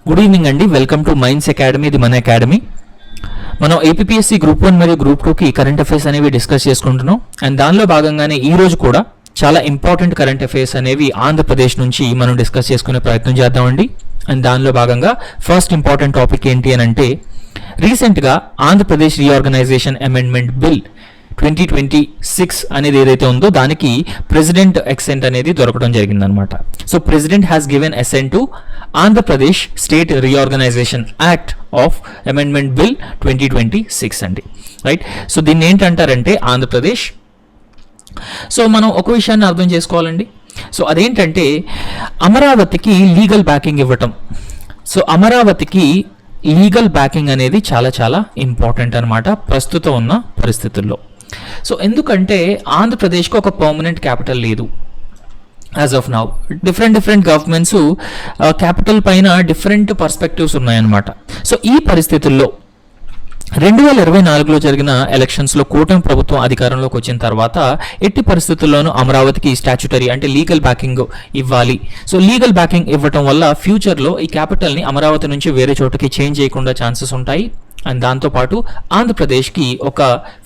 Good evening అండి. Welcome to minds academy. ఇది మన అకాడమీ. మనం ఏపీఎస్సీ గ్రూప్ 1 మరియు గ్రూప్ 2కి కరెంట్ అఫైర్స్ అనేవి డిస్కస్ చేసుకుంటున్నాం. అండ్ దానిలో భాగంగానే ఈ రోజు కూడా చాలా ఇంపార్టెంట్ కరెంట్ అఫైర్స్ అనేవి ఆంధ్రప్రదేశ్ నుంచి మనం డిస్కస్ చేసుకునే ప్రయత్నం చేద్దామండి. అండ్ దానిలో భాగంగా ఫస్ట్ ఇంపార్టెంట్ టాపిక్ ఏంటి అని అంటే, రీసెంట్గా ఆంధ్రప్రదేశ్ రీఆర్గనైజేషన్ అమెండ్మెంట్ బిల్ 2026 అనేది ఏదైతే ఉందో దానికి ప్రెసిడెంట్ ఎక్సెంట్ అనేది దొరకడం జరిగిందనమాట. So president has given assigned to Andhra Pradesh state reorganisation act of amendment bill 2026 అండి, రైట్. సో దీన్ని ఏంటంటారంటే ఆంధ్రప్రదేశ్. సో మనం ఒక విషయాన్ని అర్థం చేసుకోవాలండి. సో అదేంటంటే అమరావతికి లీగల్ బ్యాకింగ్ ఇవ్వటం. సో అమరావతికి లీగల్ బ్యాకింగ్ అనేది చాలా చాలా ఇంపార్టెంట్ అనమాట ప్రస్తుతం ఉన్న పరిస్థితుల్లో. సో ఎందుకంటే ఆంధ్రప్రదేశ్కి ఒక పర్మనెంట్ క్యాపిటల్ లేదు as of now. Different governments capital పైన డిఫరెంట్ పర్స్పెక్టివ్స్ ఉన్నాయన్నమాట. సో ఈ పరిస్థితుల్లో 2024లో జరిగిన ఎలక్షన్స్లో కూటమి ప్రభుత్వం అధికారంలోకి వచ్చిన తర్వాత ఎట్టి పరిస్థితుల్లోనూ అమరావతికి స్టాచ్యుటరీ అంటే లీగల్ బ్యాకింగ్ ఇవ్వాలి. సో లీగల్ బ్యాకింగ్ ఇవ్వటం వల్ల ఫ్యూచర్లో ఈ క్యాపిటల్ని అమరావతి నుంచి వేరే చోటకి చేంజ్ చేయకుండా ఛాన్సెస్ ఉంటాయి. అండ్ దాంతోపాటు ఆంధ్రప్రదేశ్కి ఒక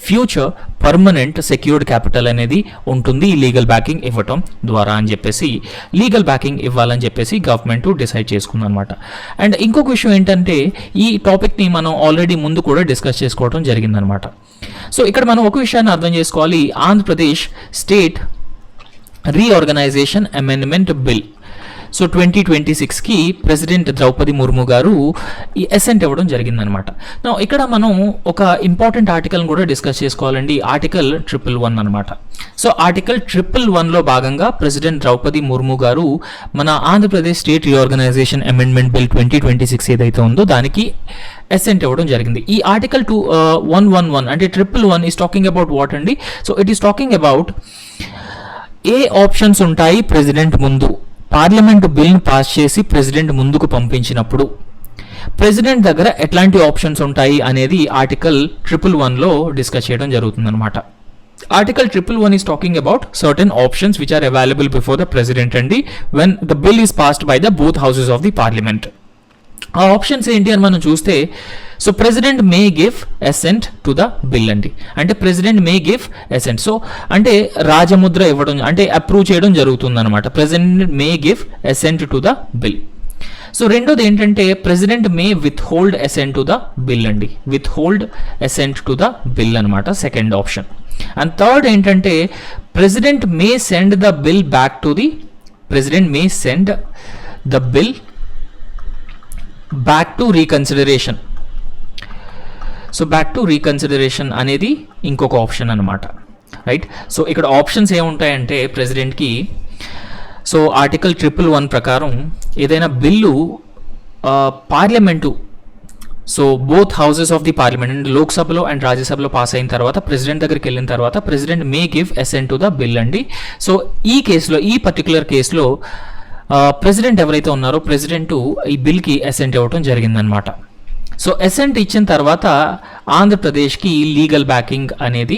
ఫ్యూచర్ పర్మనెంట్ సెక్యూర్డ్ క్యాపిటల్ అనేది ఉంటుంది ఈ లీగల్ బ్యాకింగ్ ఇవ్వటం ద్వారా అని చెప్పేసి లీగల్ బ్యాకింగ్ ఇవ్వాలని చెప్పేసి గవర్నమెంట్ డిసైడ్ చేసుకుందనమాట. అండ్ ఇంకొక విషయం ఏంటంటే ఈ టాపిక్ని మనం ఆల్రెడీ ముందు కూడా డిస్కస్ చేసుకోవడం జరిగిందనమాట. సో ఇక్కడ మనం ఒక విషయాన్ని అర్థం చేసుకోవాలి. Andhra Pradesh state reorganisation amendment bill so 2026కి ప్రెసిడెంట్ ద్రౌపది ముర్ము గారు ఈ అసెంట్ ఇవ్వడం జరిగిందనమాట. ఇక్కడ మనం ఒక ఇంపార్టెంట్ ఆర్టికల్ని కూడా డిస్కస్ చేసుకోవాలండి. ఆర్టికల్ 111 అనమాట. సో ఆర్టికల్ 111లో భాగంగా ప్రెసిడెంట్ ద్రౌపది ముర్ము గారు మన Andhra Pradesh state reorganisation amendment bill 2026 ఏదైతే ఉందో దానికి అసెంట్ ఇవ్వడం జరిగింది. ఈ ఆర్టికల్ 111 అంటే 111 ఈస్ టాకింగ్ అబౌట్ వాట్ అండి. So it is talking about a options ఉంటాయి ప్రెసిడెంట్ ముందు. పార్లమెంట్ బిల్ని పాస్ చేసి ప్రెసిడెంట్ ముందుకు పంపించినప్పుడు ప్రెసిడెంట్ దగ్గర ఎట్లాంటి ఆప్షన్స్ ఉంటాయి అనేది ఆర్టికల్ 111లో డిస్కస్ చేయడం జరుగుతుందన్నమాట. Article 111 is talking about certain options which are available before the president అండి when the bill is passed by the both houses of the Parliament. ఆ ఆప్షన్స్ ఏంటి అని మనం చూస్తే, so president may give assent to the bill అండి. అంటే president may give assent. So అంటే రాజముద్ర ఇవ్వడం అంటే అప్రూవ్ చేయడం జరుగుతుంది అనమాట. President may give assent to the bill. So రెండోది ఏంటంటే president May withhold assent to the bill అండి. Withhold assent to the bill అనమాట సెకండ్ ఆప్షన్. అండ్ థర్డ్ ఏంటంటే president may send the bill back to the president may send the bill back to reconsideration. So back to reconsideration అనేది ఇంకొక option అనమాట, right. So ఇక్కడ options ఏముంటాయంటే ప్రెసిడెంట్కి, so article 111 ప్రకారం ఏదైనా bill Parliament so both houses of the Parliament అంటే లోక్సభలో అండ్ రాజ్యసభలో పాస్ అయిన తర్వాత ప్రెసిడెంట్ దగ్గరికి వెళ్ళిన తర్వాత president may give assent to the bill అండి. సో ఈ కేసులో ఈ పర్టికులర్ కేసులో ప్రెసిడెంట్ ఎవరైతే ఉన్నారో ప్రెసిడెంట్ ఈ బిల్కి అసెంట్ ఇవ్వడం జరిగిందనమాట. సో అసెంట్ ఇచ్చిన తర్వాత ఆంధ్రప్రదేశ్కి లీగల్ బ్యాకింగ్ అనేది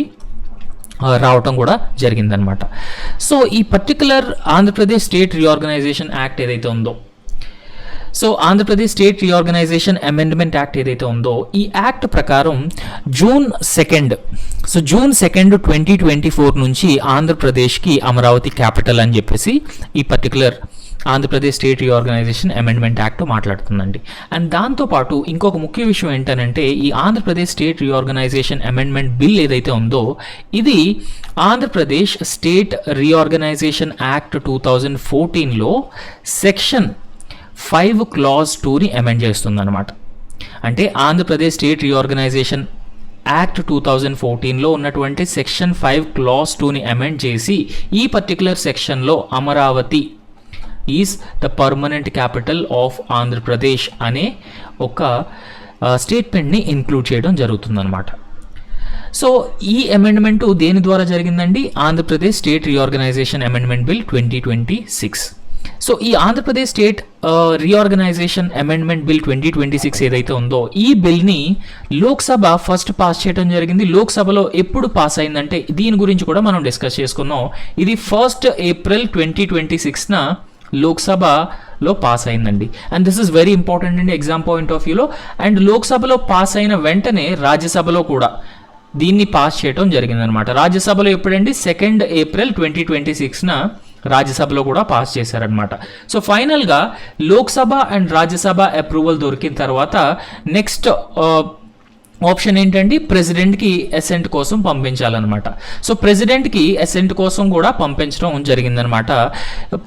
రావటం కూడా జరిగిందనమాట. సో ఈ particular Andhra Pradesh state reorganisation act ఏదైతే ఉందో, so Andhra Pradesh state reorganisation amendment act ఏదైతే ఉందో ఈ యాక్ట్ ప్రకారం జూన్ 2 2024 నుంచి ఆంధ్రప్రదేశ్కి అమరావతి క్యాపిటల్ అని చెప్పేసి ఈ particular Andhra Pradesh state reorganisation amendment act మాట్లాడుతుందండి. అండ్ దాంతోపాటు ఇంకొక ముఖ్య విషయం ఏంటంటే ఈ Andhra Pradesh state reorganisation amendment bill ఏదైతే ఉందో ఇది ఆంధ్రప్రదేశ్ స్టేట్ రీఆర్గనైజేషన్ యాక్ట్ 2014లో సెక్షన్ 5 క్లాజ్ 2ని అమెండ్ చేస్తుందన్నమాట. అంటే ఆంధ్రప్రదేశ్ స్టేట్ రీఆర్గనైజేషన్ యాక్ట్ 2014లో ఉన్నటువంటి సెక్షన్ 5 క్లాజ్ 2ని అమెండ్ చేసి ఈ పర్టికులర్ సెక్షన్లో Amaravati is the permanent capital of Andhra Pradesh అనే ఒక స్టేట్మెంట్ని ఇంక్లూడ్ చేయడం జరుగుతుందన్నమాట. సో ఈ అమెండ్మెంటు దేని ద్వారా జరిగిందండి? Andhra Pradesh state reorganisation amendment bill 2026. So ఈ Andhra Pradesh state reorganisation amendment bill 2026 ఏదైతే ఉందో ఈ బిల్ని లోక్సభ ఫస్ట్ పాస్ చేయడం జరిగింది. లోక్సభలో ఎప్పుడు పాస్ అయిందంటే దీని గురించి కూడా మనం డిస్కస్ చేసుకున్నాం. ఇది 1 ఏప్రిల్ 2026న లోక్సభలో పాస్ అయిందండి. And this is very important అండి ఎగ్జామ్ పాయింట్ ఆఫ్ వ్యూలో. అండ్ లోక్సభలో పాస్ అయిన వెంటనే రాజ్యసభలో కూడా దీన్ని పాస్ చేయడం జరిగిందనమాట. రాజ్యసభలో ఎప్పుడండి 2 ఏప్రిల్ 2026న రాజ్యసభలో కూడా పాస్ చేశారనమాట. సో ఫైనల్గా లోక్సభ అండ్ రాజ్యసభ అప్రూవల్ దొరికిన తర్వాత నెక్స్ట్ ఆప్షన్ ఏంటండి, ప్రెసిడెంట్కి అసెంట్ కోసం పంపించాలన్నమాట. సో ప్రెసిడెంట్కి అసెంట్ కోసం కూడా పంపించడం జరిగిందనమాట.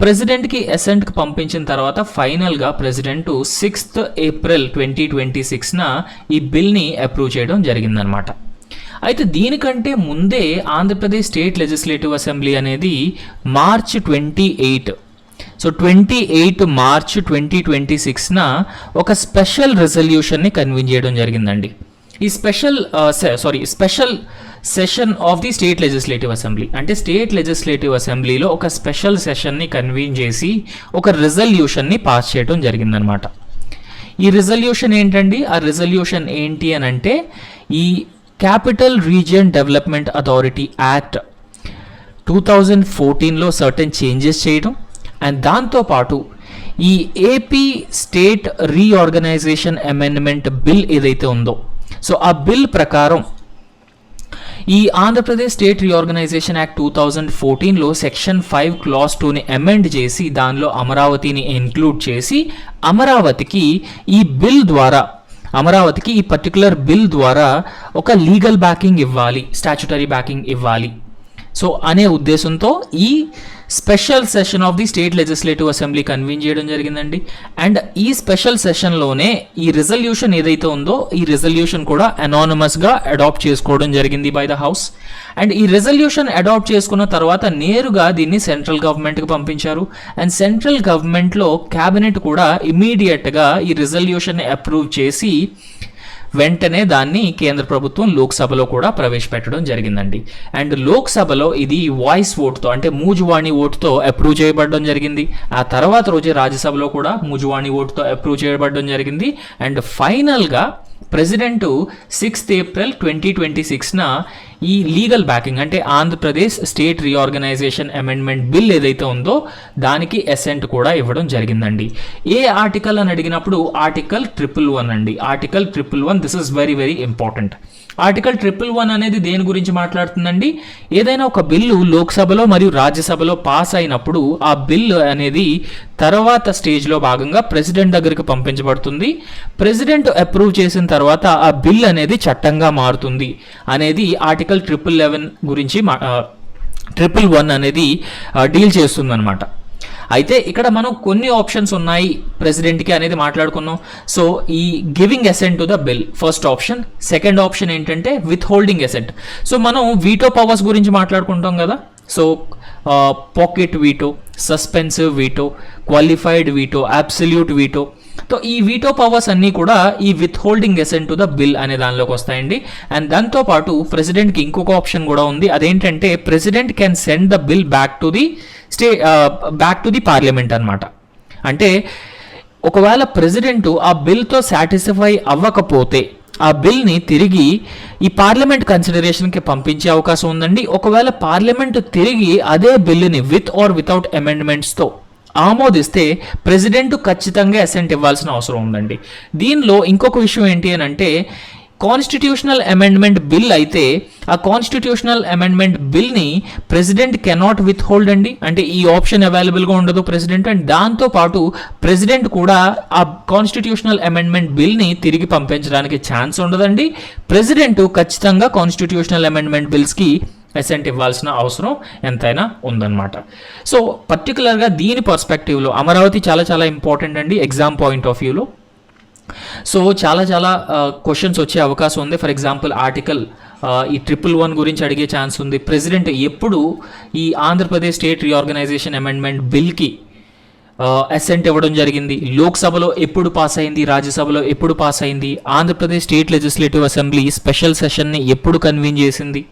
ప్రెసిడెంట్కి అసెంట్కి పంపించిన తర్వాత ఫైనల్గా ప్రెసిడెంట్ 6 ఏప్రిల్ 2026న ఈ బిల్ని అప్రూవ్ చేయడం జరిగిందనమాట. అయితే దీనికంటే ముందే ఆంధ్రప్రదేశ్ స్టేట్ లెజిస్లేటివ్ అసెంబ్లీ అనేది మార్చ్ 28 సో 28 మార్చ్ 2026న ఒక స్పెషల్ రెజల్యూషన్ని కన్వీన్ చేయడం జరిగిందండి. ఈ special session of the state legislative assembly అంటే స్టేట్ లెజిస్లేటివ్ అసెంబ్లీలో ఒక స్పెషల్ సెషన్ని కన్వీన్ చేసి ఒక రెజల్యూషన్ని పాస్ చేయడం జరిగిందనమాట. ఈ రెజల్యూషన్ ఏంటండి, ఆ రెజల్యూషన్ ఏంటి అని అంటే ఈ capital region development authority act 2014లో సర్టెన్ చేంజెస్ చేయడం అండ్ దాంతోపాటు ఈ AP state reorganisation amendment bill ఏదైతే ఉందో సో ఆ బిల్ ప్రకారం ఈ ఆంధ్రప్రదేశ్ స్టేట్ రీఆర్గనైజేషన్ యాక్ట్ 2014లో సెక్షన్ 5 క్లాస్ 2ని అమెండ్ చేసి దానిలో అమరావతిని ఇంక్లూడ్ చేసి అమరావతికి ఈ పర్టికులర్ బిల్ ద్వారా ఒక లీగల్ బ్యాకింగ్ ఇవ్వాలి, స్టాచ్యుటరీ బ్యాకింగ్ ఇవ్వాలి సో అనే ఉద్దేశంతో ఈ special session of the state legislative assembly convene చేయడం జరిగిందండి. అండ్ ఈ స్పెషల్ సెషన్లోనే ఈ రిజల్యూషన్ ఏదైతే ఉందో ఈ రిజల్యూషన్ కూడా అనానమస్గా అడాప్ట్ చేసుకోవడం జరిగింది బై ద హౌస్. అండ్ ఈ రెజల్యూషన్ అడాప్ట్ చేసుకున్న తర్వాత నేరుగా దీన్ని సెంట్రల్ గవర్నమెంట్కి పంపించారు. అండ్ సెంట్రల్ గవర్నమెంట్లో క్యాబినెట్ కూడా ఇమీడియట్గా ఈ రెజల్యూషన్ని అప్రూవ్ చేసి వెంటనే దాన్ని కేంద్ర ప్రభుత్వం లోక్సభలో కూడా ప్రవేశపెట్టడం జరిగిందండి. అండ్ లోక్సభలో ఇది వాయిస్ ఓట్తో అంటే మూజువాణి ఓటుతో అప్రూవ్ చేయబడడం జరిగింది. ఆ తర్వాత రోజే రాజ్యసభలో కూడా మూజువాణి ఓటుతో అప్రూవ్ చేయబడడం జరిగింది. అండ్ ఫైనల్గా ప్రెసిడెంట్ 6 ఏప్రిల్ 2026న ఈ లీగల్ బ్యాకింగ్ అంటే Andhra Pradesh state reorganisation amendment bill ఏదైతే ఉందో దానికి అసెంట్ కూడా ఇవ్వడం జరిగిందండి. ఏ ఆర్టికల్ అని అడిగినప్పుడు ఆర్టికల్ 111 అండి. Article 111 this is very very important. Article 111 అనేది దేని గురించి మాట్లాడుతుందండి, ఏదైనా ఒక బిల్లు లోక్సభలో మరియు రాజ్యసభలో పాస్ అయినప్పుడు ఆ బిల్లు అనేది తర్వాత స్టేజ్లో భాగంగా ప్రెసిడెంట్ దగ్గరికి పంపించబడుతుంది. ప్రెసిడెంట్ అప్రూవ్ చేసిన తర్వాత ఆ బిల్ అనేది చట్టంగా మారుతుంది అనేది ఆర్టికల్ 111 గురించి 111 అనేది డీల్ చేస్తుందన్నమాట. అయితే ఇక్కడ మనం కొన్ని ఆప్షన్స్ ఉన్నాయి ప్రెసిడెంట్కి అనేది మాట్లాడుకున్నాం. సో ఈ giving assent to the bill first option. Second option ఏంటంటే విత్ హోల్డింగ్ అసెంట్. సో మనం వీటో పవర్స్ గురించి మాట్లాడుకుంటాం కదా. So pocket veto, suspensive veto, qualified veto, absolute veto. So ఈ వీటో పవర్స్ అన్నీ కూడా ఈ withholding assent to the bill అనే దానిలోకి వస్తాయండి. అండ్ దాంతోపాటు ప్రెసిడెంట్కి ఇంకొక ఆప్షన్ కూడా ఉంది. అదేంటంటే president can send the bill back to the parliament అనమాట. అంటే ఒకవేళ ప్రెసిడెంట్ ఆ బిల్తో సాటిస్ఫై అవ్వకపోతే ఆ బిల్ని తిరిగి ఈ పార్లమెంట్ కన్సిడరేషన్కి పంపించే అవకాశం ఉందండి. ఒకవేళ పార్లమెంట్ తిరిగి అదే బిల్లుని విత్ ఆర్ వితౌట్ అమెండ్మెంట్స్తో ఆమోదిస్తే ప్రెసిడెంట్ ఖచ్చితంగా అసెంట్ ఇవ్వాల్సిన అవసరం ఉందండి. దీనిలో ఇంకొక విషయం ఏంటి అని అంటే కాన్స్టిట్యూషనల్ అమెండ్మెంట్ బిల్ అయితే ఆ కాన్స్టిట్యూషనల్ అమెండ్మెంట్ బిల్ని ప్రెసిడెంట్ కెనాట్ విత్ హోల్డ్ అండి. అంటే ఈ ఆప్షన్ అవైలబుల్గా ఉండదు ప్రెసిడెంట్. అండ్ దాంతోపాటు ప్రెసిడెంట్ కూడా ఆ కాన్స్టిట్యూషనల్ అమెండ్మెంట్ బిల్ని తిరిగి పంపించడానికి ఛాన్స్ ఉండదండి. ప్రెసిడెంట్ ఖచ్చితంగా కాన్స్టిట్యూషనల్ అమెండ్మెంట్ బిల్స్కి అసెంట్ ఇవ్వాల్సిన అవసరం ఎంతైనా ఉందన్నమాట. సో పర్టికులర్గా దీని పర్స్పెక్టివ్లో అమరావతి చాలా చాలా ఇంపార్టెంట్ అండి ఎగ్జామ్ పాయింట్ ఆఫ్ వ్యూలో. సో చాలా క్వశ్చన్స్ వచ్చే అవకాశం ఉంది. ఫర్ ఎగ్జాంపుల్ ఆర్టికల్ ఈ 111 గురించి అడిగే ఛాన్స్ ఉంది. ప్రెసిడెంట్ ఎప్పుడు ఈ ఆంధ్రప్రదేశ్ స్టేట్ రీఆర్గనైజేషన్ అమెండ్మెంట్ బిల్కి అసెంట్ ఇవ్వడం జరిగింది, లోక్సభలో ఎప్పుడు పాస్ అయింది, రాజ్యసభలో ఎప్పుడు పాస్ అయింది, Andhra Pradesh state legislative assembly special సెషన్ని ఎప్పుడు కన్వీన్ చేసింది,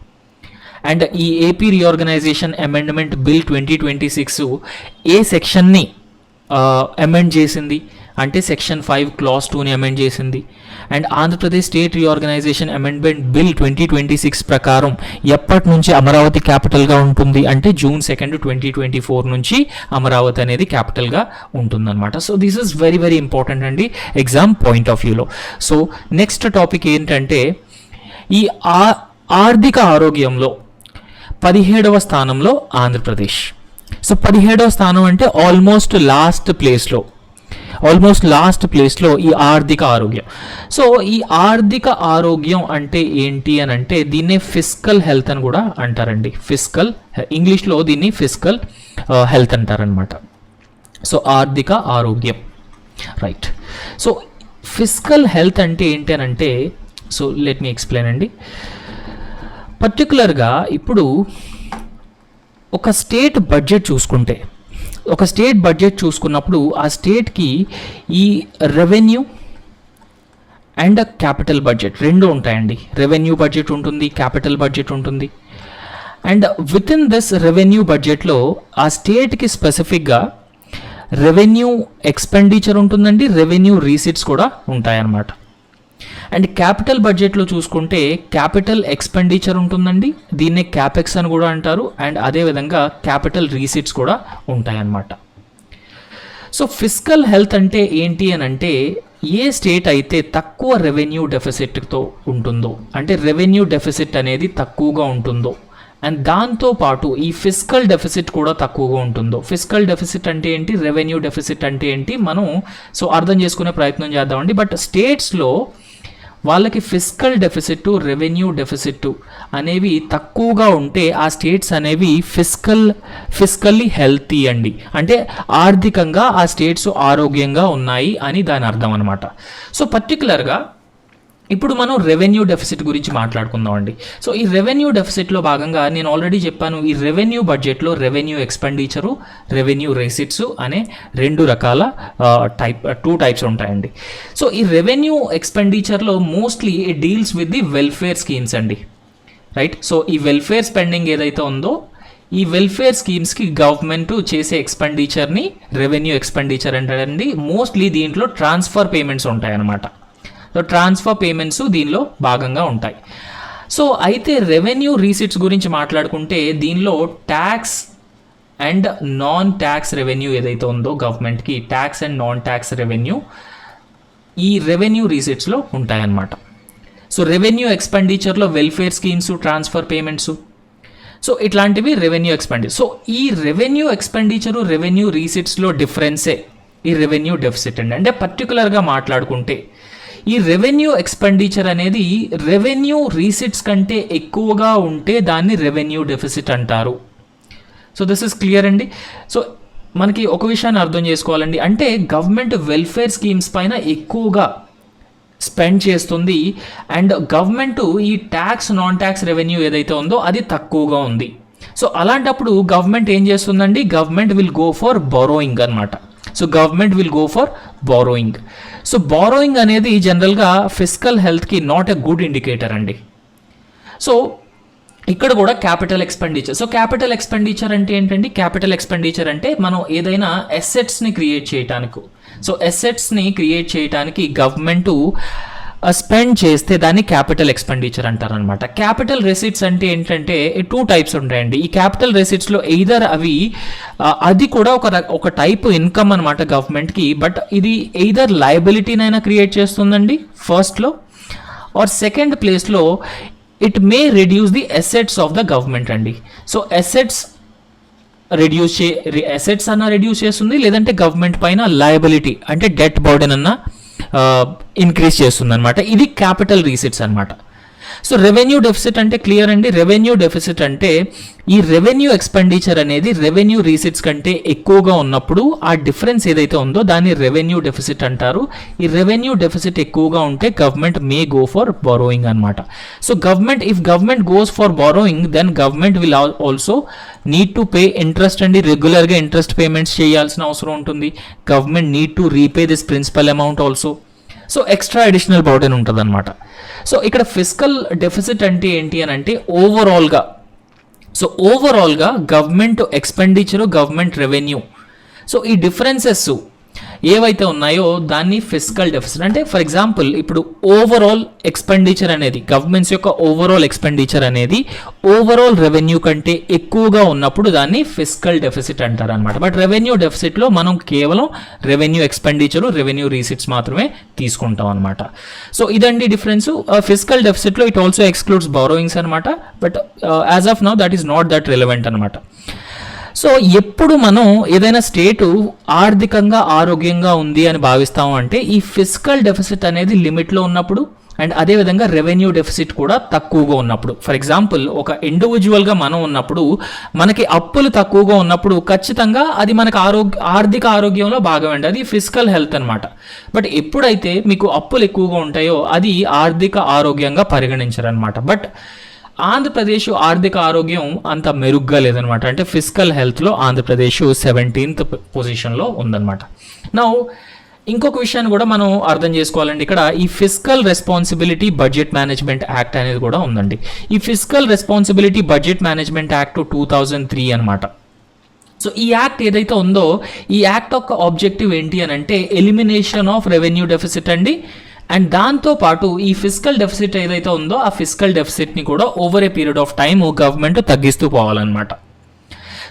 అండ్ ఈ ఏపీ రీఆర్గనైజేషన్ అమెండ్మెంట్ బిల్ 2026 ఏ సెక్షన్ని అమెండ్ చేసింది అంటే సెక్షన్ 5 క్లాస్ 2ని అమెండ్ చేసింది. And Andhra Pradesh state reorganisation amendment bill 2026 ప్రకారం ఎప్పటి నుంచి అమరావతి క్యాపిటల్గా ఉంటుంది అంటే June 2, 2024 నుంచి అమరావతి అనేది క్యాపిటల్గా ఉంటుందన్నమాట. So this is very very important అండి ఎగ్జామ్ పాయింట్ ఆఫ్ వ్యూలో. సో నెక్స్ట్ టాపిక్ ఏంటంటే ఈ ఆర్థిక ఆరోగ్యంలో 17వ స్థానంలో ఆంధ్రప్రదేశ్. సో 17వ స్థానం అంటే ఆల్మోస్ట్ లాస్ట్ ప్లేస్లో ఈ ఆర్థిక ఆరోగ్యం. సో ఈ ఆర్థిక ఆరోగ్యం అంటే ఏంటి అని అంటే దీన్నే ఫిస్కల్ హెల్త్ అని కూడా అంటారండి. ఇంగ్లీష్లో దీన్ని ఫిస్కల్ హెల్త్ అంటారనమాట. సో ఆర్థిక ఆరోగ్యం, రైట్. సో ఫిస్కల్ హెల్త్ అంటే ఏంటి అని అంటే, సో లెట్ మీ ఎక్స్ప్లెయిన్ అండి. పర్టికులర్గా ఇప్పుడు ఒక స్టేట్ బడ్జెట్ చూసుకున్నప్పుడు ఆ స్టేట్కి ఈ రెవెన్యూ అండ్ క్యాపిటల్ బడ్జెట్ రెండు ఉంటాయండి. రెవెన్యూ బడ్జెట్ ఉంటుంది, క్యాపిటల్ బడ్జెట్ ఉంటుంది. And with in this revenue బడ్జెట్లో ఆ స్టేట్కి స్పెసిఫిక్గా రెవెన్యూ ఎక్స్పెండిచర్ ఉంటుందండి, రెవెన్యూ రీసిట్స్ కూడా ఉంటాయన్నమాట. అండ్ క్యాపిటల్ బడ్జెట్లో చూసుకుంటే క్యాపిటల్ ఎక్స్పెండిచర్ ఉంటుందండి, దీన్నే క్యాపెక్స్ అని కూడా అంటారు. అండ్ అదేవిధంగా క్యాపిటల్ రీసిట్స్ కూడా ఉంటాయన్నమాట. సో ఫిస్కల్ హెల్త్ అంటే ఏంటి అని అంటే ఏ స్టేట్ అయితే తక్కువ రెవెన్యూ డెఫిసిట్తో ఉంటుందో, అంటే రెవెన్యూ డెఫిసిట్ అనేది తక్కువగా ఉంటుందో, అండ్ దాంతోపాటు ఈ ఫిస్కల్ డెఫిసిట్ కూడా తక్కువగా ఉంటుందో. ఫిస్కల్ డెఫిసిట్ అంటే ఏంటి, రెవెన్యూ డెఫిసిట్ అంటే ఏంటి, మనం సో అర్థం చేసుకునే ప్రయత్నం చేద్దామండి. బట్ స్టేట్స్లో వాళ్ళకి ఫిస్కల్ డెఫిసిట్, రెవెన్యూ డెఫిసిట్ అనేవి తక్కువగా ఉంటే ఆ స్టేట్స్ అనేవి ఫిస్కల్లీ హెల్తీ అండి, అంటే ఆర్థికంగా ఆ స్టేట్స్ ఆరోగ్యంగా ఉన్నాయి అని దాని అర్థం అనమాట. సో పర్టికులర్గా ఇప్పుడు మనం రెవెన్యూ డెఫిసిట్ గురించి మాట్లాడుకుందాం అండి. సో ఈ రెవెన్యూ డెఫిసిట్లో భాగంగా నేను ఆల్రెడీ చెప్పాను, ఈ రెవెన్యూ బడ్జెట్లో రెవెన్యూ ఎక్స్పెండిచరు, రెవెన్యూ రిసిట్స్ అనే టూ టైప్స్ ఉంటాయండి. సో ఈ రెవెన్యూ ఎక్స్పెండిచర్లో mostly it deals with the welfare schemes అండి, రైట్. సో ఈ వెల్ఫేర్ స్పెండింగ్ ఏదైతే ఉందో ఈ వెల్ఫేర్ స్కీమ్స్కి గవర్నమెంట్ చేసే ఎక్స్పెండిచర్ని రెవెన్యూ ఎక్స్పెండిచర్ అంటారండి. మోస్ట్లీ దీంట్లో ట్రాన్స్ఫర్ పేమెంట్స్ ఉంటాయన్నమాట. సో ట్రాన్స్ఫర్ పేమెంట్స్ దీనిలో భాగంగా ఉంటాయి. సో అయితే రెవెన్యూ రీసిట్స్ గురించి మాట్లాడుకుంటే దీనిలో tax and non tax revenue ఏదైతే ఉందో గవర్నమెంట్కి, tax and non tax revenue ఈ రెవెన్యూ రీసిట్స్లో ఉంటాయన్నమాట. సో రెవెన్యూ ఎక్స్పెండిచర్లో welfare schemes, transfer payments, so ఇట్లాంటివి రెవెన్యూ ఎక్స్పెండిచర్. సో ఈ రెవెన్యూ ఎక్స్పెండిచరు, రెవెన్యూ రీసిట్స్లో డిఫరెన్సే ఈ రెవెన్యూ డెఫిసిట్ అండి. అంటే పర్టికులర్గా మాట్లాడుకుంటే ఈ రెవెన్యూ ఎక్స్పెండిచర్ అనేది రెవెన్యూ రీసిట్స్ కంటే ఎక్కువగా ఉంటే దాన్ని రెవెన్యూ డెఫిసిట్ అంటారు. సో దిస్ ఇస్ క్లియర్ అండి. సో మనకి ఒక విషయాన్ని అర్థం చేసుకోవాలండి, అంటే గవర్నమెంట్ వెల్ఫేర్ స్కీమ్స్ పైన ఎక్కువగా స్పెండ్ చేస్తుంది అండ్ గవర్నమెంట్ ఈ ట్యాక్స్, నాన్ ట్యాక్స్ రెవెన్యూ ఏదైతే ఉందో అది తక్కువగా ఉంది. సో అలాంటప్పుడు గవర్నమెంట్ ఏం చేస్తుందండి, government will go for borrowing అనమాట. So government will go for borrowing. So borrowing అనేది జనరల్గా ఫిస్కల్ హెల్త్కి నాట్ ఎ గుడ్ ఇండికేటర్ అండి. సో ఇక్కడ కూడా capital expenditure. So capital expenditure అంటే ఏంటండి, క్యాపిటల్ ఎక్స్పెండిచర్ అంటే మనం ఏదైనా అసెట్స్ని క్రియేట్ చేయడానికి, సో అసెట్స్ని క్రియేట్ చేయడానికి గవర్నమెంటు స్పెండ్ చేస్తే దాన్ని క్యాపిటల్ ఎక్స్పెండిచర్ అంటారనమాట. క్యాపిటల్ రెసిట్స్ అంటే ఏంటంటే టూ టైప్స్ ఉంటాయండి. ఈ క్యాపిటల్ రెసిట్స్లో ఎయిదర్ అది కూడా ఒక టైప్ ఇన్కమ్ అనమాట గవర్నమెంట్కి, బట్ ఇది ఎయిదర్ లయబిలిటీనైనా క్రియేట్ చేస్తుందండి ఫస్ట్లో, ఆర్ సెకండ్ ప్లేస్లో it may reduce the assets of the government అండి. సో అసెట్స్ అన్న రెడ్యూస్ చేస్తుంది, లేదంటే గవర్నమెంట్ పైన లయబిలిటీ అంటే డెట్ బర్డెన్ అన్న ఇంక్రీజ్ చేస్తుంది అనమాట. ఇది క్యాపిటల్ రీసిట్స్ అనమాట. సో రెవెన్యూ డెఫిసిట్ అంటే క్లియర్ అండి. రెవెన్యూ డెఫిసిట్ అంటే ఈ రెవెన్యూ ఎక్స్పెండిచర్ అనేది రెవెన్యూ రీసిట్స్ కంటే ఎక్కువగా ఉన్నప్పుడు ఆ డిఫరెన్స్ ఏదైతే ఉందో దాన్ని రెవెన్యూ డెఫిసిట్ అంటారు. ఈ రెవెన్యూ డెఫిసిట్ ఎక్కువగా ఉంటే government may go for borrowing అనమాట. So if government goes for borrowing then government will also need to pay interest అండి. రెగ్యులర్గా ఇంట్రెస్ట్ పేమెంట్స్ చేయాల్సిన అవసరం ఉంటుంది. Government need to repay this principal amount also. So extra additional burden ఉంటుంది అనమాట. So ఇక్కడ fiscal deficit అంటే ఏంటి అని అంటే ఓవరాల్గా government expenditure, government revenue, so ఈ డిఫరెన్సెస్ ఏవైతే ఉన్నాయో దాన్ని ఫిస్కల్ డెఫిసిట్ అంటే ఫర్ ఎగ్జాంపుల్ ఇప్పుడు ఓవరాల్ ఎక్స్పెండిచర్ అనేది గవర్నమెంట్స్ యొక్క ఓవరాల్ ఎక్స్పెండిచర్ అనేది ఓవరాల్ రెవెన్యూ కంటే ఎక్కువగా ఉన్నప్పుడు దాన్ని ఫిస్కల్ డెఫిసిట్ అంటారు అనమాట. బట్ రెవెన్యూ డెఫిసిట్లో మనం కేవలం రెవెన్యూ ఎక్స్పెండిచర్ రెవెన్యూ రీసిట్స్ మాత్రమే తీసుకుంటాం అనమాట. సో ఇదండి డిఫరెన్స్. ఫిస్కల్ డెఫిసిట్లో ఇట్ ఆల్సో ఎక్స్క్లూడ్స్ బారోయింగ్స్ అనమాట. But as of now that is not that relevant అనమాట. సో ఎప్పుడు మనం ఏదైనా స్టేటు ఆర్థికంగా ఆరోగ్యంగా ఉంది అని భావిస్తాము అంటే ఈ ఫిస్కల్ డెఫిసిట్ అనేది లిమిట్లో ఉన్నప్పుడు అండ్ అదేవిధంగా రెవెన్యూ డెఫిసిట్ కూడా తక్కువగా ఉన్నప్పుడు. ఫర్ ఎగ్జాంపుల్ ఒక ఇండివిజువల్గా మనం ఉన్నప్పుడు మనకి అప్పులు తక్కువగా ఉన్నప్పుడు ఖచ్చితంగా అది మనకు ఆర్థిక ఆరోగ్యంలో భాగమండి, అది ఫిస్కల్ హెల్త్ అనమాట. బట్ ఎప్పుడైతే మీకు అప్పులు ఎక్కువగా ఉంటాయో అది ఆర్థిక ఆరోగ్యంగా పరిగణించరనమాట. బట్ ఆంధ్రప్రదేశ్ ఆర్థిక ఆరోగ్యం అంత మెరుగ్గా లేదనమాట. అంటే ఫిస్కల్ హెల్త్లో ఆంధ్రప్రదేశ్ 17th పొజిషన్లో ఉందన్నమాట. నౌ ఇంకొక విషయాన్ని కూడా మనం అర్థం చేసుకోవాలండి. ఇక్కడ ఈ fiscal responsibility budget management act అనేది కూడా ఉందండి. ఈ fiscal responsibility budget management act 2003 అనమాట. సో ఈ యాక్ట్ ఏదైతే ఉందో ఈ యాక్ట్ యొక్క ఆబ్జెక్టివ్ ఏంటి అని అంటే ఎలిమినేషన్ ఆఫ్ రెవెన్యూ డెఫిసిట్ అండి. అండ్ దాంతోపాటు ఈ ఫిస్కల్ డెఫిసిట్ ఏదైతే ఉందో ఆ ఫిస్కల్ డెఫిసిట్ని కూడా over a period of time government తగ్గిస్తూ పోవాలన్నమాట.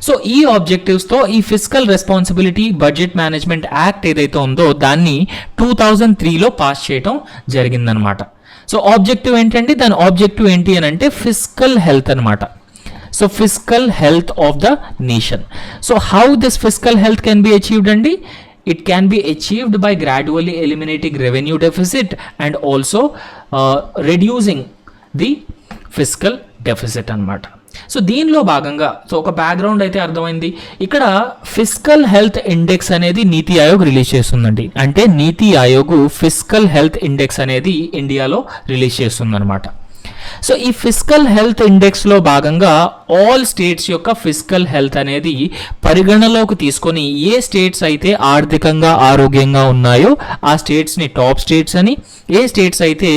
సో ఈ ఆబ్జెక్టివ్స్తో ఈ fiscal responsibility budget management act ఏదైతే ఉందో దాన్ని 2003లో పాస్ చేయడం జరిగిందనమాట. సో ఆబ్జెక్టివ్ ఏంటంటే దాని ఆబ్జెక్టివ్ ఏంటి అని అంటే ఫిస్కల్ హెల్త్ అనమాట. So fiscal health of the nation. So how this fiscal health can be achieved అండి? It can be achieved by gradually eliminating revenue deficit and also reducing the fiscal deficit అన్నమాట. So దీనిలో భాగంగా so ఒక background అయితే అర్థమైంది. ఇక్కడ fiscal health index అనేది నీతి Aayog release చేస్తుందండి. అంటే నీతి ఆయోగ్ ఫిస్కల్ హెల్త్ ఇండెక్స్ అనేది ఇండియాలో రిలీజ్ చేస్తుందన్నమాట. సో ఈ ఫిస్కల్ హెల్త్ ఇండెక్స్లో భాగంగా ఆల్ స్టేట్స్ యొక్క ఫిస్కల్ హెల్త్ అనేది పరిగణలోకి తీసుకొని ఏ స్టేట్స్ అయితే ఆర్థికంగా ఆరోగ్యంగా ఉన్నాయో ఆ స్టేట్స్ని టాప్ స్టేట్స్ అని, ఏ స్టేట్స్ అయితే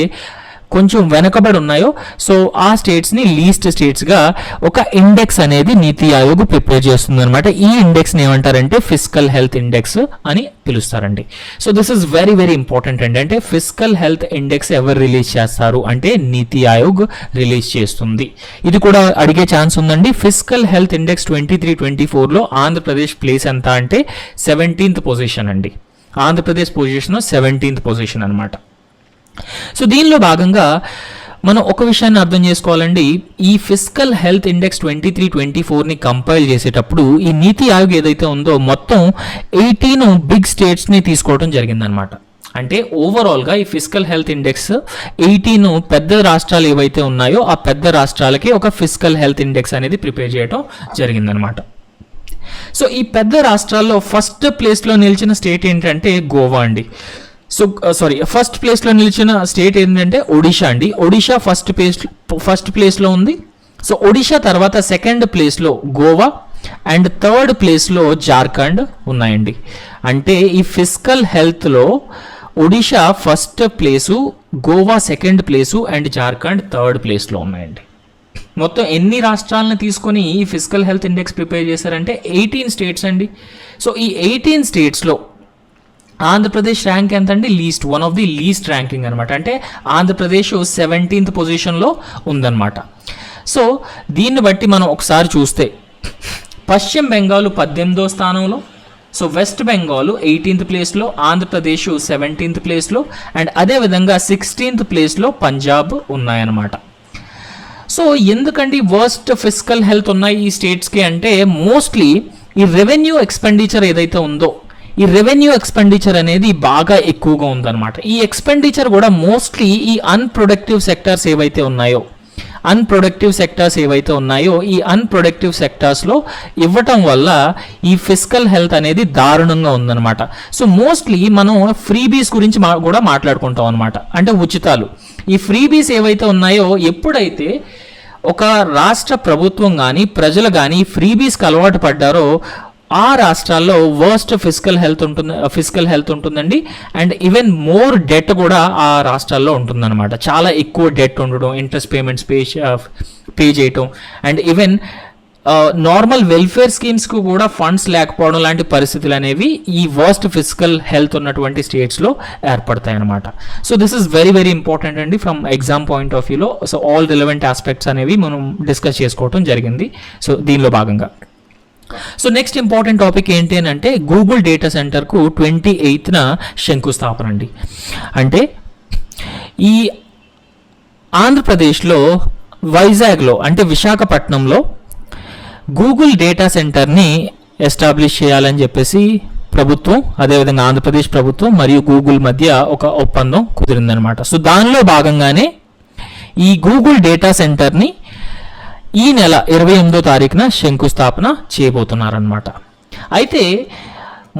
కొంచెం వెనకబడి ఉన్నాయో సో ఆ స్టేట్స్ని లీస్ట్ స్టేట్స్గా ఒక ఇండెక్స్ అనేది నీతి ఆయోగ్ ప్రిపేర్ చేస్తుంది అనమాట. ఈ ఇండెక్స్ని ఏమంటారంటే ఫిస్కల్ హెల్త్ ఇండెక్స్ అని పిలుస్తారండి. So this is very very important అండి. అంటే ఫిస్కల్ హెల్త్ ఇండెక్స్ ఎవరు రిలీజ్ చేస్తారు అంటే నీతి ఆయోగ్ రిలీజ్ చేస్తుంది. ఇది కూడా అడిగే ఛాన్స్ ఉందండి. ఫిస్కల్ హెల్త్ ఇండెక్స్ 23-24లో ఆంధ్రప్రదేశ్ ప్లేస్ ఎంత అంటే 17th పొజిషన్ అండి. ఆంధ్రప్రదేశ్ పొజిషన్ 17th పొజిషన్ అనమాట. సో దీనిలో భాగంగా మనం ఒక విషయాన్ని అర్థం చేసుకోవాలండి. ఈ ఫిస్కల్ హెల్త్ ఇండెక్స్ 23-24ని కంపైల్ చేసేటప్పుడు ఈ నీతి ఆయోగ్ ఏదైతే ఉందో మొత్తం 18 బిగ్ స్టేట్స్ని తీసుకోవడం జరిగిందనమాట. అంటే ఓవరాల్గా ఈ ఫిస్కల్ హెల్త్ ఇండెక్స్ 18 పెద్ద రాష్ట్రాలు ఏవైతే ఉన్నాయో ఆ పెద్ద రాష్ట్రాలకి ఒక ఫిస్కల్ హెల్త్ ఇండెక్స్ అనేది ప్రిపేర్ చేయడం జరిగిందనమాట. సో ఈ పెద్ద రాష్ట్రాల్లో ఫస్ట్ ప్లేస్లో నిలిచిన స్టేట్ ఏంటంటే గోవా అండి. సో ఫస్ట్ ప్లేస్లో నిలిచిన స్టేట్ ఏంటంటే ఒడిషా అండి. ఒడిషా ఫస్ట్ ప్లేస్లో ఉంది. సో ఒడిషా తర్వాత సెకండ్ ప్లేస్లో గోవా అండ్ థర్డ్ ప్లేస్లో జార్ఖండ్ ఉన్నాయండి. అంటే ఈ ఫిస్కల్ హెల్త్లో Odisha first place, Goa second place and Jharkhand third ప్లేస్లో ఉన్నాయండి. మొత్తం ఎన్ని రాష్ట్రాలను తీసుకొని ఈ ఫిస్కల్ హెల్త్ ఇండెక్స్ ప్రిపేర్ చేశారంటే 18 స్టేట్స్ అండి. సో ఈ 18 స్టేట్స్లో ఆంధ్రప్రదేశ్ ర్యాంక్ ఎంత అండి? Least, one of the least ranking అనమాట. అంటే ఆంధ్రప్రదేశ్ 17th పొజిషన్లో ఉందన్నమాట. సో దీన్ని బట్టి మనం ఒకసారి చూస్తే పశ్చిమ బెంగాల్ 18వ స్థానంలో, సో వెస్ట్ బెంగాల్ 18th ప్లేస్లో, ఆంధ్రప్రదేశ్ 17th ప్లేస్లో అండ్ అదేవిధంగా 16th ప్లేస్లో పంజాబ్ ఉన్నాయన్నమాట. సో ఎందుకండి వర్స్ట్ ఫిస్కల్ హెల్త్ ఉన్నాయి ఈ స్టేట్స్కి అంటే మోస్ట్లీ ఈ రెవెన్యూ ఎక్స్పెండిచర్ ఏదైతే ఉందో ఈ రెవెన్యూ ఎక్స్పెండిచర్ అనేది బాగా ఎక్కువగా ఉందన్నమాట. ఈ ఎక్స్పెండిచర్ కూడా మోస్ట్లీ ఈ అన్ప్రొడక్టివ్ సెక్టార్స్ ఏవైతే ఉన్నాయో ఈ అన్ప్రొడక్టివ్ సెక్టార్స్లో ఇవ్వటం వల్ల ఈ ఫిస్కల్ హెల్త్ అనేది దారుణంగా ఉందన్నమాట. సో మోస్ట్లీ మనం ఫ్రీబీస్ గురించి కూడా మాట్లాడుకుంటాం అనమాట. అంటే ఉచితాలు. ఈ ఫ్రీబీస్ ఏవైతే ఉన్నాయో ఎప్పుడైతే ఒక రాష్ట్ర ప్రభుత్వం కానీ ప్రజలు కానీ ఫ్రీబీస్కి అలవాటు పడ్డారో ఆ రాష్ట్రాల్లో వర్స్ట్ ఫిస్కల్ హెల్త్ ఉంటుందండి. అండ్ ఈవెన్ మోర్ డెట్ కూడా ఆ రాష్ట్రాల్లో ఉంటుందన్నమాట. చాలా ఎక్కువ డెట్ ఉండడం, ఇంట్రెస్ట్ పేమెంట్స్ పే చేయటం అండ్ ఈవెన్ నార్మల్ వెల్ఫేర్ స్కీమ్స్కు కూడా ఫండ్స్ లేకపోవడం లాంటి పరిస్థితులు అనేవి ఈ వర్స్ట్ ఫిజికల్ హెల్త్ ఉన్నటువంటి స్టేట్స్లో ఏర్పడతాయి అన్నమాట. So this is very very important అండి ఫ్రమ్ ఎగ్జామ్ పాయింట్ ఆఫ్ వ్యూలో. సో ఆల్ రిలవెంట్ ఆస్పెక్ట్స్ అనేవి మనం డిస్కస్ చేసుకోవడం జరిగింది సో దీనిలో భాగంగా. సో నెక్స్ట్ ఇంపార్టెంట్ టాపిక్ ఏంటి అని అంటే గూగుల్ డేటా సెంటర్కు 28న శంకుస్థాపన అండి. అంటే ఈ ఆంధ్రప్రదేశ్లో వైజాగ్లో అంటే విశాఖపట్నంలో గూగుల్ డేటా సెంటర్ని ఎస్టాబ్లిష్ చేయాలని చెప్పేసి ప్రభుత్వం, అదేవిధంగా ఆంధ్రప్రదేశ్ ప్రభుత్వం మరియు గూగుల్ మధ్య ఒక ఒప్పందం కుదిరిందనమాట. సో దానిలో భాగంగానే ఈ గూగుల్ డేటా సెంటర్ని ఈ నెల 28వ తారీఖున శంకుస్థాపన చేయబోతున్నారనమాట. అయితే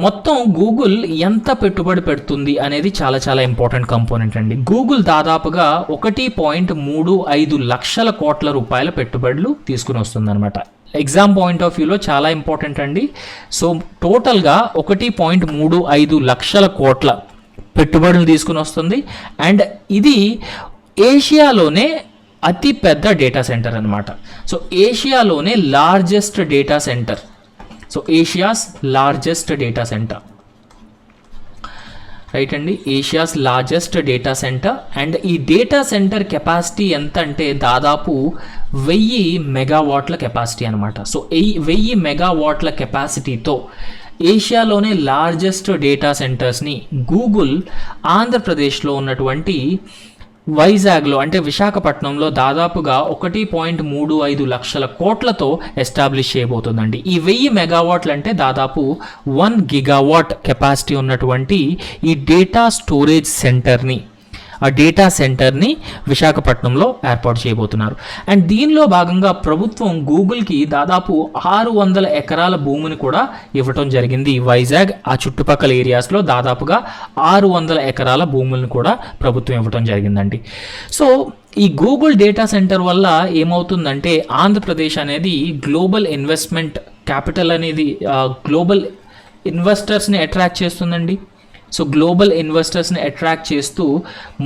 మొత్తం గూగుల్ ఎంత పెట్టుబడి పెడుతుంది అనేది చాలా చాలా ఇంపార్టెంట్ కంపోనెంట్ అండి. గూగుల్ దాదాపుగా 1.35 లక్షల కోట్ల రూపాయల పెట్టుబడులు తీసుకుని వస్తుందన్నమాట. ఎగ్జామ్ పాయింట్ ఆఫ్ వ్యూలో చాలా ఇంపార్టెంట్ అండి. సో టోటల్గా 1.35 లక్షల కోట్ల పెట్టుబడులు తీసుకుని వస్తుంది. అండ్ ఇది ఏషియాలోనే అతి పెద్ద డేటా సెంటర్ అనమాట. సో ఏషియాలోనే largest data centre. So Asia's largest data centre, right అండి, Asia's largest data centre. And ఈ డేటా సెంటర్ కెపాసిటీ ఎంత అంటే దాదాపు 1000 మెగావాట్ల కెపాసిటీ అనమాట. సో 1000 మెగావాట్ల కెపాసిటీతో ఏషియాలోనే లార్జెస్ట్ డేటా సెంటర్స్ని గూగుల్ ఆంధ్రప్రదేశ్లో ఉన్నటువంటి వైజాగ్లో అంటే విశాఖపట్నంలో దాదాపుగా 1.35 లక్షల కోట్లతో ఎస్టాబ్లిష్ చేయబోతుందండి. ఈ 1000 మెగావాట్లు అంటే దాదాపు 1 గిగావాట్ కెపాసిటీ ఉన్నటువంటి ఈ డేటా స్టోరేజ్ సెంటర్ని, ఆ డేటా సెంటర్ని విశాఖపట్నంలో ఏర్పాటు చేయబోతున్నారు. అండ్ దీనిలో భాగంగా ప్రభుత్వం గూగుల్కి దాదాపు 600 ఎకరాల భూమిని కూడా ఇవ్వటం జరిగింది. వైజాగ్ ఆ చుట్టుపక్కల ఏరియాస్లో దాదాపుగా 600 ఎకరాల భూములను కూడా ప్రభుత్వం ఇవ్వటం జరిగిందండి. సో ఈ గూగుల్ డేటా సెంటర్ వల్ల ఏమవుతుందంటే ఆంధ్రప్రదేశ్ అనేది గ్లోబల్ ఇన్వెస్ట్మెంట్ క్యాపిటల్ అనేది గ్లోబల్ ఇన్వెస్టర్స్ని అట్రాక్ట్ చేస్తుందండి. సో గ్లోబల్ ఇన్వెస్టర్స్ని అట్రాక్ట్ చేస్తూ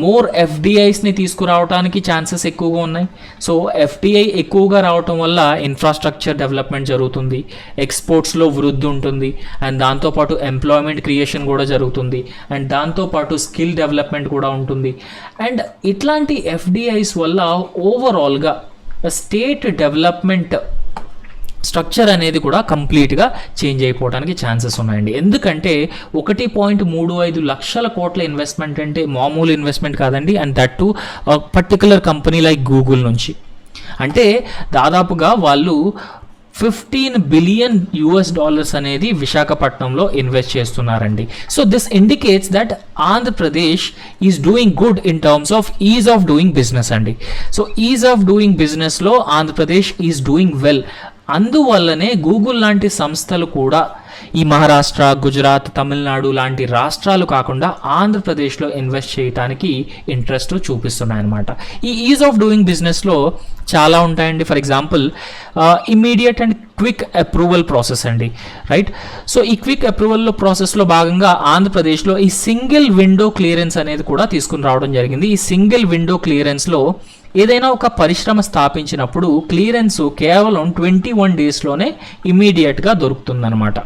మోర్ ఎఫ్డిఐస్ని తీసుకురావడానికి ఛాన్సెస్ ఎక్కువగా ఉన్నాయి. సో ఎఫ్డిఐ ఎక్కువగా రావటం వల్ల ఇన్ఫ్రాస్ట్రక్చర్ డెవలప్మెంట్ జరుగుతుంది, ఎక్స్పోర్ట్స్లో వృద్ధి ఉంటుంది, అండ్ దాంతోపాటు ఎంప్లాయ్మెంట్ క్రియేషన్ కూడా జరుగుతుంది, అండ్ దాంతోపాటు స్కిల్ డెవలప్మెంట్ కూడా ఉంటుంది. అండ్ ఇట్లాంటి ఎఫ్డిఐస్ వల్ల ఓవరాల్గా స్టేట్ డెవలప్మెంట్ స్ట్రక్చర్ అనేది కూడా కంప్లీట్గా చేంజ్ అయిపోవడానికి ఛాన్సెస్ ఉన్నాయండి. ఎందుకంటే 1.35 లక్షల కోట్ల ఇన్వెస్ట్మెంట్ అంటే మామూలు ఇన్వెస్ట్మెంట్ కాదండి. And that to particular company like Google నుంచి అంటే దాదాపుగా వాళ్ళు $15 బిలియన్ అనేది విశాఖపట్నంలో ఇన్వెస్ట్ చేస్తున్నారండి. So this indicates that Andhra Pradesh is doing good in terms of is of doing business అండి. సో ఈజ్ ఆఫ్ డూయింగ్ బిజినెస్లో ఆంధ్రప్రదేశ్ ఈజ్ డూయింగ్ వెల్. అందువల్లనే గూగుల్ లాంటి సంస్థలు కూడా ఈ మహారాష్ట్ర, గుజరాత్, తమిళనాడు లాంటి రాష్ట్రాలు కాకుండా ఆంధ్రప్రదేశ్లో ఇన్వెస్ట్ చేయడానికి ఇంట్రెస్ట్ చూపిస్తున్నాయి అన్నమాట. ఈ ఈజ్ ఆఫ్ డూయింగ్ బిజినెస్లో చాలా ఉంటాయండి. For example immediate and quick approval process అండి, రైట్. సో ఈ క్విక్ అప్రూవల్ ప్రాసెస్లో భాగంగా ఆంధ్రప్రదేశ్లో ఈ సింగిల్ విండో క్లియరెన్స్ అనేది కూడా తీసుకుని రావడం జరిగింది. ఈ సింగిల్ విండో క్లియరెన్స్లో ఏదైనా ఒక పరిశ్రమ స్థాపించినప్పుడు క్లియరెన్స్ కేవలం 21 డేస్లోనే ఇమీడియట్గా దొరుకుతుందన్నమాట.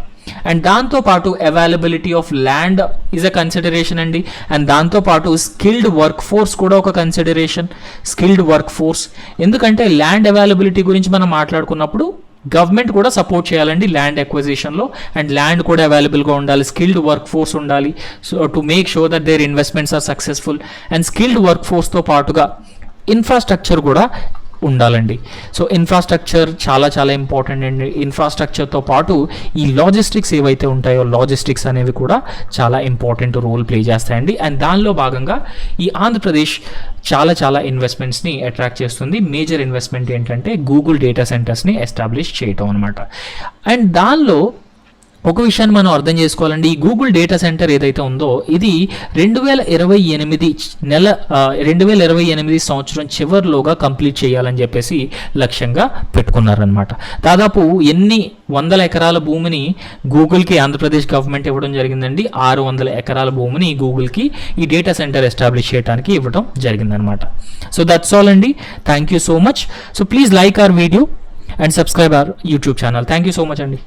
అండ్ దాంతోపాటు availability of land is a consideration అండి. అండ్ దాంతోపాటు స్కిల్డ్ వర్క్ ఫోర్స్ కూడా ఒక కన్సిడరేషన్. స్కిల్డ్ వర్క్ ఫోర్స్ ఎందుకంటే ల్యాండ్ అవైలబిలిటీ గురించి మనం మాట్లాడుకున్నప్పుడు గవర్నమెంట్ కూడా సపోర్ట్ చేయాలండి ల్యాండ్ ఎక్విజిషన్లో. అండ్ ల్యాండ్ కూడా అవైలబుల్గా ఉండాలి, స్కిల్డ్ వర్క్ ఫోర్స్ ఉండాలి. So to make sure that their investments are successful. And skilled work ఫోర్స్తో పాటుగా ఇన్ఫ్రాస్ట్రక్చర్ కూడా ఉండాలండి. సో ఇన్ఫ్రాస్ట్రక్చర్ చాలా చాలా ఇంపార్టెంట్ అండి. ఇన్ఫ్రాస్ట్రక్చర్తో పాటు ఈ లాజిస్టిక్స్ ఏవైతే ఉంటాయో లాజిస్టిక్స్ అనేవి కూడా చాలా ఇంపార్టెంట్ రోల్ ప్లే చేస్తాయండి. అండ్ దానిలో భాగంగా ఈ ఆంధ్రప్రదేశ్ చాలా చాలా ఇన్వెస్ట్మెంట్స్ని అట్రాక్ట్ చేస్తుంది. మేజర్ ఇన్వెస్ట్మెంట్ ఏంటంటే గూగుల్ డేటా సెంటర్స్ని ఎస్టాబ్లిష్ చేయటం అనమాట. అండ్ దానిలో ఒక విషయాన్ని మనం అర్థం చేసుకోవాలండి. ఈ గూగుల్ డేటా సెంటర్ ఏదైతే ఉందో ఇది 2028 సంవత్సరం చివరిలోగా కంప్లీట్ చేయాలని చెప్పేసి లక్ష్యంగా పెట్టుకున్నారనమాట. దాదాపు ఎన్ని వందల ఎకరాల భూమిని గూగుల్కి ఆంధ్రప్రదేశ్ గవర్నమెంట్ ఇవ్వడం జరిగిందండి. 600 ఎకరాల భూమిని గూగుల్కి ఈ డేటా సెంటర్ ఎస్టాబ్లిష్ చేయడానికి ఇవ్వడం జరిగిందనమాట. సో దట్స్ ఆల్ అండి. Thank you so much. So please like our video. And subscribe our YouTube channel. Thank you so much అండి.